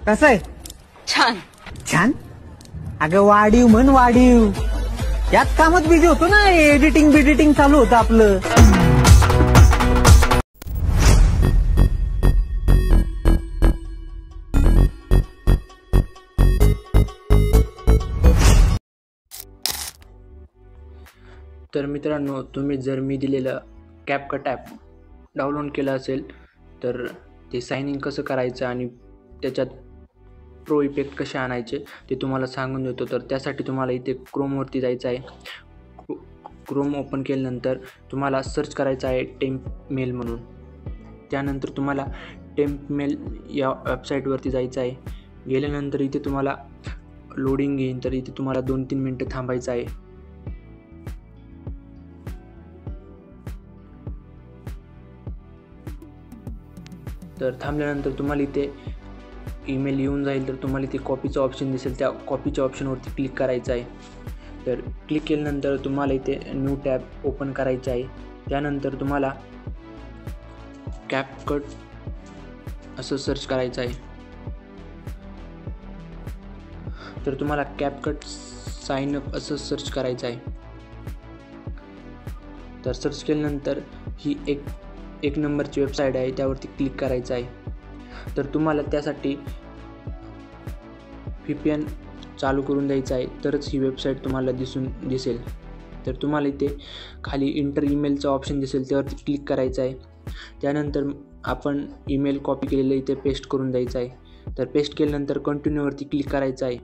कसं आहे? छान. छान. अगं वाढीव म्हण वाढीव. यात कामात बिझी होतो ना, एडिटिंग चालू होतं आपलं. तर मित्रांनो, तुम्ही जर मी दिलेलं कॅपकट ॲप डाउनलोड केलं असेल तर ते साइन इन कसं करायचं आणि त्याच्यात प्रो इफेक्ट कसे आणायचे ते तुम्हाला सांगून देतो. तर त्यासाठी तुम्हाला इथे क्रोमवरती जायचं आहे. क्रोम ओपन केल्यानंतर तुम्हाला सर्च करायचं आहे टेम्प मेल म्हणून. त्यानंतर तुम्हाला टेम्प मेल या वेबसाईटवरती जायचं आहे. गेल्यानंतर इथे तुम्हाला लोडिंग येईल, तर इथे तुम्हाला 2-3 मिनटं थांबायचं आहे. तर थांबल्यानंतर तुम्हाला इथे ईमेल येऊन जाईल, तर तुम्हाला इथे कॉपीचं ऑप्शन दिसेल, त्या कॉपीच्या ऑप्शनवरती क्लिक करायचं आहे. तर क्लिक केल्यानंतर तुम्हाला इथे न्यू टॅब ओपन करायचं आहे. त्यानंतर तुम्हाला कॅपकट असं सर्च करायचं आहे. तर तुम्हाला कॅपकट साइन अप असं सर्च करायचं आहे. तर सर्च केल्यानंतर ही एक नंबरची वेबसाईट आहे, त्यावरती क्लिक करायचं आहे. तर तुम्हाला त्यासाठी VPN चालू करून द्यायचं आहे, तरच ही वेबसाईट तुम्हाला दिसेल. तर तुम्हाला इथे खाली इंटर ईमेलचं ऑप्शन दिसेल, त्यावरती क्लिक करायचं आहे. त्यानंतर आपण ईमेल कॉपी केलेलं इथे पेस्ट करून द्यायचं आहे. तर पेस्ट केल्यानंतर कंटिन्यूवरती क्लिक करायचं आहे.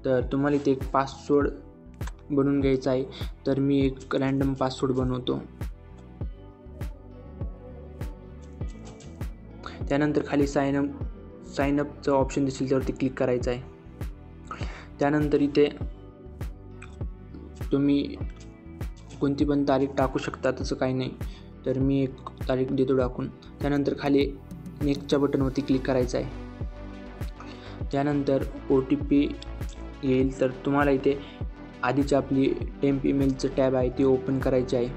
तर तुम्हाला इथे एक पासवर्ड बनवून घ्यायचा आहे. तर मी एक रँडम पासवर्ड बनवतो. त्यानंतर खाली साइन अपचं ऑप्शन दिसेल, त्यावरती क्लिक करायचं आहे. त्यानंतर इथे तुम्ही कोणती पण तारीख टाकू शकता, तसं काही नाही. तर मी एक तारीख देतो टाकून. त्यानंतर खाली नेक्स्टच्या बटनवरती क्लिक करायचं आहे. त्यानंतर OTP येईल, तर तुम्हाला इथे आधीची आपली टेम्प ईमेलचं टॅब आहे ती ओपन करायची आहे.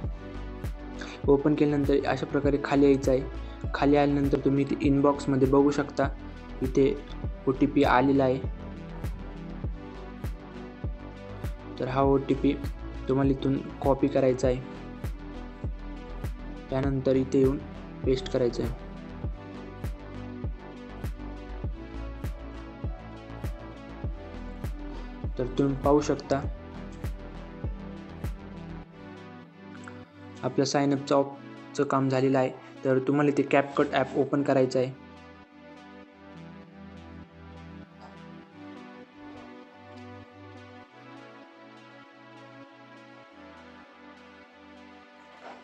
ओपन केल्यानंतर अशा प्रकारे खाली यायचं आहे. खाली आल्यानंतर तुम्ही इथे इनबॉक्समध्ये बघू शकता, इथे OTP आलेला आहे. तर हा OTP तुम्हाला इथून कॉपी करायचा आहे. त्यानंतर इथे येऊन पेस्ट करायचं आहे. तर तुम्ही पाहू शकता आपलं साइनअपचं काम झालेलं आहे. तर तुम्हाला इथे कॅपकट ॲप ओपन करायचं आहे.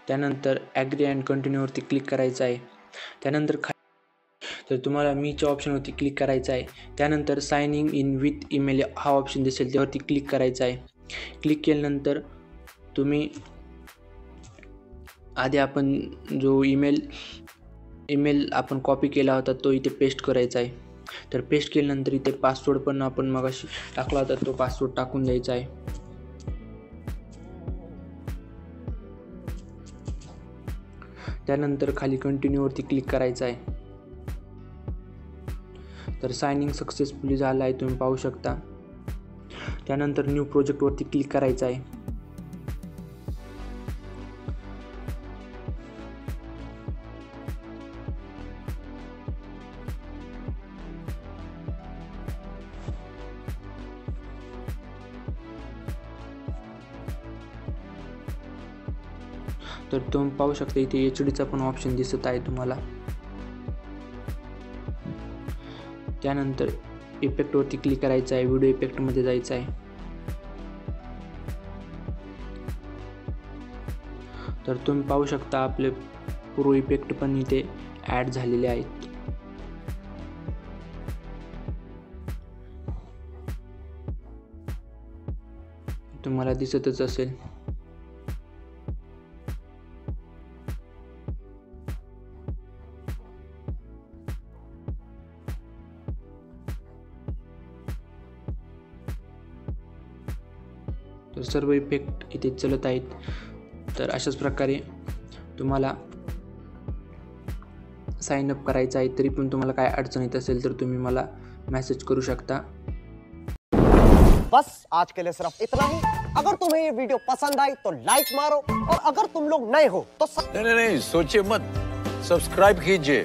त्यानंतर ॲग्री अँड कंटिन्यूवरती क्लिक करायचं आहे. त्यानंतर तर तुम्हाला मीच्या ऑप्शनवरती क्लिक करायचं आहे. त्यानंतर सायनिंग इन विथ ईमेल हा ऑप्शन दिसेल, त्यावरती क्लिक करायचं आहे. क्लिक केल्यानंतर तुम्ही आधी आपण जो ईमेल आपण कॉपी केला होता तो इथे पेस्ट करायचा आहे. तर पेस्ट केल्यानंतर इथे पासवर्ड पण आपण मगाशी टाकला होता तो पासवर्ड टाकून द्यायचा आहे. त्यानंतर खाली कंटिन्यूवरती क्लिक करायचं आहे. तर सायनिंग सक्सेसफुली झालं आहे, तुम्ही पाहू शकता. त्यानंतर न्यू प्रोजेक्टवरती क्लिक करायचं आहे. तर तुम्ही पाहू शकता इथे HDचा पण ऑप्शन दिसत आहे तुम्हाला. त्यानंतर इफेक्टवरती क्लिक करायचं आहे. व्हिडिओ इफेक्टमध्ये जायचं आहे. तर तुम्ही पाहू शकता आपले प्रो इफेक्ट पण इथे ॲड झालेले आहेत. तुम्हाला दिसतच असेल. तर सर्व इफेक्ट इथे चलत आहेत. तर अशाच प्रकारे तुम्हाला साइन अप करायचं आहे, तरी पण तुम्हाला काय अडचण येत असेल तर तुम्ही मला मेसेज करू शकता. बस आज के लिए सिर्फ इतना ही. अगर तुम्हें ये वीडियो पसंद आई तो लाइक मारो और अगर तुम लोग नए हो तो नहीं, सोचिए मत, सब्सक्राइब कीजिए.